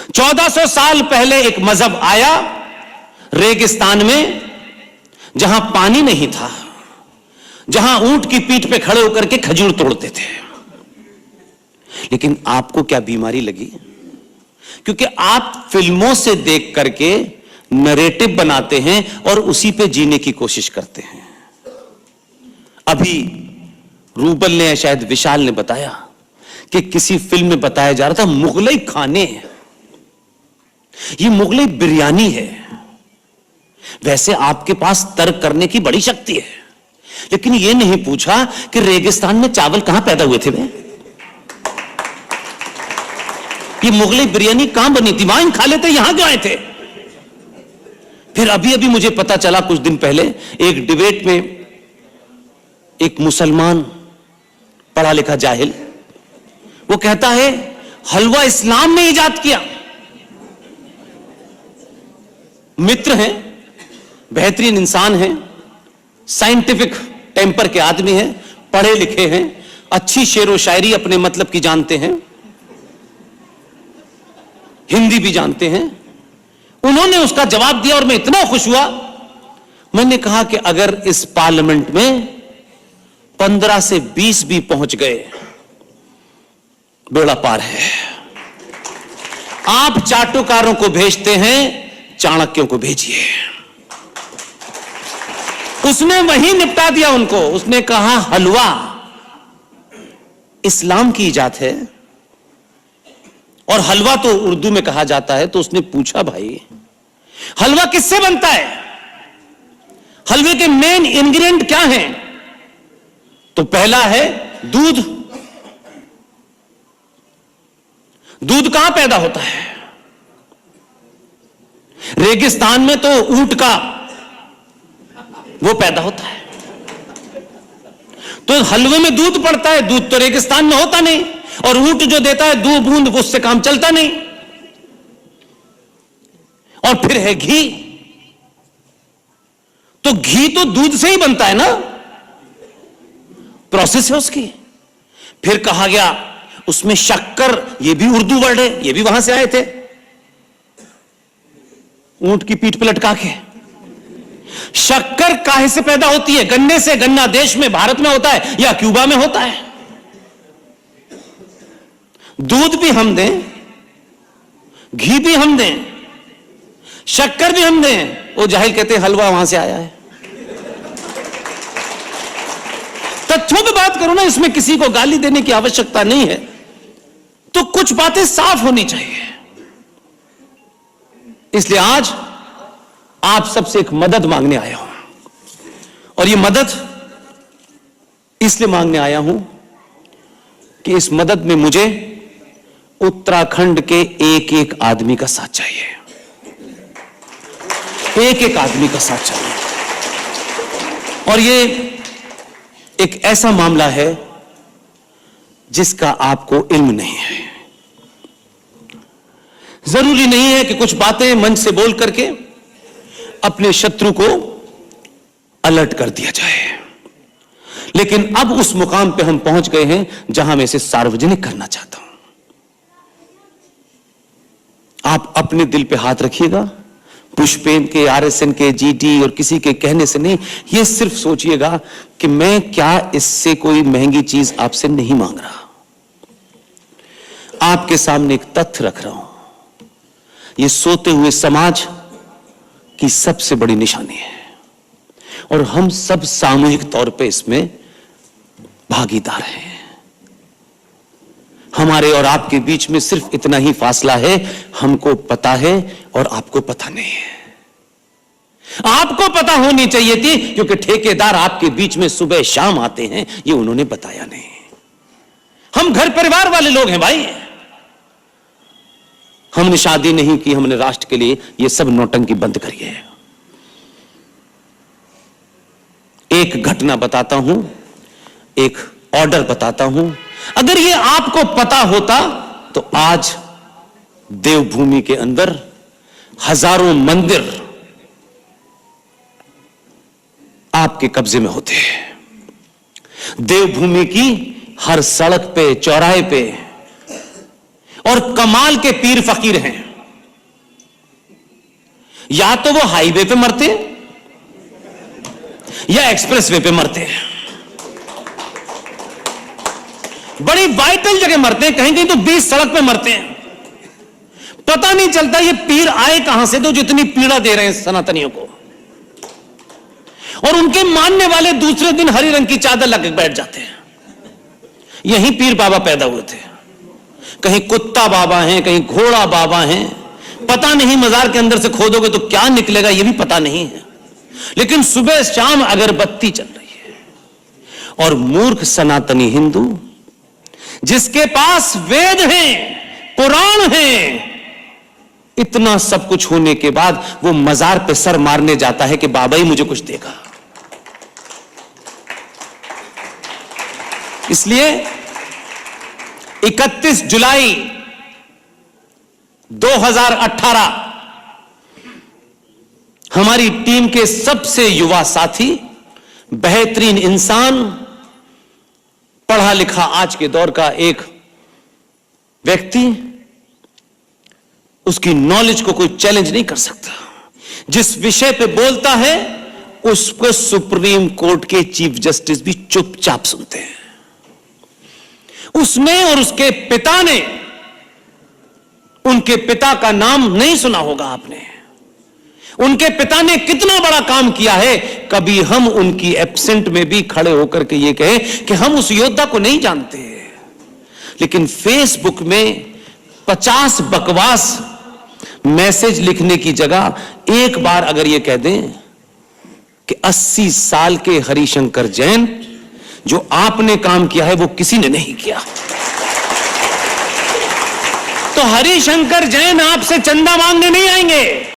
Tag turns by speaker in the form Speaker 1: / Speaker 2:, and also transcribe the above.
Speaker 1: 1400 साल पहले एक मजहब आया रेगिस्तान में, जहां पानी नहीं था, जहां ऊंट की पीठ पे खड़े होकर के खजूर तोड़ते थे। लेकिन आपको क्या बीमारी लगी? क्योंकि आप फिल्मों से देख करके नरेटिव बनाते हैं और उसी पे जीने की कोशिश करते हैं। अभी रूबल ने, शायद विशाल ने बताया कि किसी फिल्म में बताया जा रहा था मुगलई खाने, ये मुगलई बिरयानी है। वैसे आपके पास तर्क करने की बड़ी शक्ति है, लेकिन यह नहीं पूछा कि रेगिस्तान में चावल कहां पैदा हुए थे वे? ये मुगलई बिरयानी कहां बनी थी? वहां खा लेते, यहां क्यों आए थे? फिर अभी अभी मुझे पता चला कुछ दिन पहले एक डिबेट में एक मुसलमान पढ़ा लिखा जाहिल, वो कहता है हलवा इस्लाम ने इजाद किया। मित्र हैं, बेहतरीन इंसान हैं, साइंटिफिक टेम्पर के आदमी हैं, पढ़े लिखे हैं, अच्छी शेरो शायरी अपने मतलब की जानते हैं, हिंदी भी जानते हैं। उन्होंने उसका जवाब दिया और मैं इतना खुश हुआ। मैंने कहा कि अगर इस पार्लियामेंट में 15 से 20 भी पहुंच गए, बेड़ा पार है। आप चाटुकारों को भेजते हैं, चाणक्यों को भेजिए। उसने वही निपटा दिया उनको। उसने कहा हलवा इस्लाम की इजाद है और हलवा तो उर्दू में कहा जाता है। तो उसने पूछा भाई हलवा किससे बनता है? हलवे के मेन इंग्रेडिएंट क्या हैं? तो पहला है दूध। दूध कहां पैदा होता है? रेगिस्तान में तो ऊंट का वो पैदा होता है। तो हलवे में दूध पड़ता है। दूध तो रेगिस्तान में होता नहीं, और ऊंट जो देता है 2 बूंद, उससे काम चलता नहीं। और फिर है घी। तो घी तो दूध से ही बनता है ना, प्रोसेस है उसकी। फिर कहा गया उसमें शक्कर, ये भी उर्दू वर्ड है, ये भी वहां से आए थे, ऊंट की पीठ पर लटका के। शक्कर काहे से पैदा होती है? गन्ने से। गन्ना देश में, भारत में होता है या क्यूबा में होता है? दूध भी हम दें, घी भी हम दें, शक्कर भी हम दें, वो जाहिल कहते हैं हलवा वहां से आया है। तथ्यों पे बात करो ना, इसमें किसी को गाली देने की आवश्यकता नहीं है। तो कुछ बातें साफ होनी चाहिए। इसलिए आज आप सबसे एक मदद मांगने आया हूं, और ये मदद इसलिए मांगने आया हूं कि इस मदद में मुझे उत्तराखंड के एक एक आदमी का साथ चाहिए। एक एक आदमी का साथ चाहिए। और ये एक ऐसा मामला है जिसका आपको इल्म नहीं है। जरूरी नहीं है कि कुछ बातें मंच से बोल करके अपने शत्रु को अलर्ट कर दिया जाए, लेकिन अब उस मुकाम पे हम पहुंच गए हैं जहां मैं इसे सार्वजनिक करना चाहता हूं। आप अपने दिल पे हाथ रखिएगा। पुष्पेन के, आरएसएन के, जीडी और किसी के कहने से नहीं। यह सिर्फ सोचिएगा कि मैं क्या इससे कोई महंगी चीज आपसे नहीं मांग रहा। आपके सामने एक तथ्य रख रहा हूं। यह सोते हुए समाज की सबसे बड़ी निशानी है, और हम सब सामूहिक तौर पे इसमें भागीदार हैं। हमारे और आपके बीच में सिर्फ इतना ही फासला है, हमको पता है और आपको पता नहीं है। आपको पता होनी चाहिए थी, क्योंकि ठेकेदार आपके बीच में सुबह शाम आते हैं, ये उन्होंने बताया नहीं। हम घर परिवार वाले लोग हैं भाई। हमने शादी नहीं की, हमने राष्ट्र के लिए। ये सब नौटंकी बंद करिए। एक घटना बताता हूं, एक ऑर्डर बताता हूं। अगर ये आपको पता होता तो आज देवभूमि के अंदर हजारों मंदिर आपके कब्जे में होते हैं। देवभूमि की हर सड़क पे, चौराहे पे, और कमाल के पीर फकीर हैं। या तो वो हाईवे पे मरते या एक्सप्रेसवे पे मरते, बड़ी वाइटल जगह मरते हैं, कहीं कहीं तो बीच सड़क पे मरते हैं। पता नहीं चलता ये पीर आए कहां से, तो जितनी पीड़ा दे रहे हैं सनातनियों को। और उनके मानने वाले दूसरे दिन हरी रंग की चादर लग बैठ जाते हैं। यहीं पीर बाबा पैदा हुए थे, कहीं कुत्ता बाबा हैं, कहीं घोड़ा बाबा हैं, पता नहीं मजार के अंदर से खोदोगे तो क्या निकलेगा ये भी पता नहीं है, लेकिन सुबह शाम अगरबत्ती चल रही है। और मूर्ख सनातनी हिंदू जिसके पास वेद हैं, पुराण हैं, इतना सब कुछ होने के बाद वो मजार पे सर मारने जाता है कि बाबा ही मुझे कुछ देगा। इसलिए 31 जुलाई 2018 हमारी टीम के सबसे युवा साथी, बेहतरीन इंसान, पढ़ा लिखा आज के दौर का एक व्यक्ति, उसकी नॉलेज को कोई चैलेंज नहीं कर सकता। जिस विषय पे बोलता है उसको सुप्रीम कोर्ट के चीफ जस्टिस भी चुपचाप सुनते हैं। उसने और उसके पिता ने, उनके पिता का नाम नहीं सुना होगा आपने, उनके पिता ने कितना बड़ा काम किया है। कभी हम उनकी एब्सेंट में भी खड़े होकर के ये कहें कि हम उस योद्धा को नहीं जानते, लेकिन फेसबुक में 50 बकवास मैसेज लिखने की जगह एक बार अगर ये कह दें कि 80 साल के हरिशंकर जैन, जो आपने काम किया है वो किसी ने नहीं किया, तो हरिशंकर जैन आपसे चंदा मांगने नहीं आएंगे।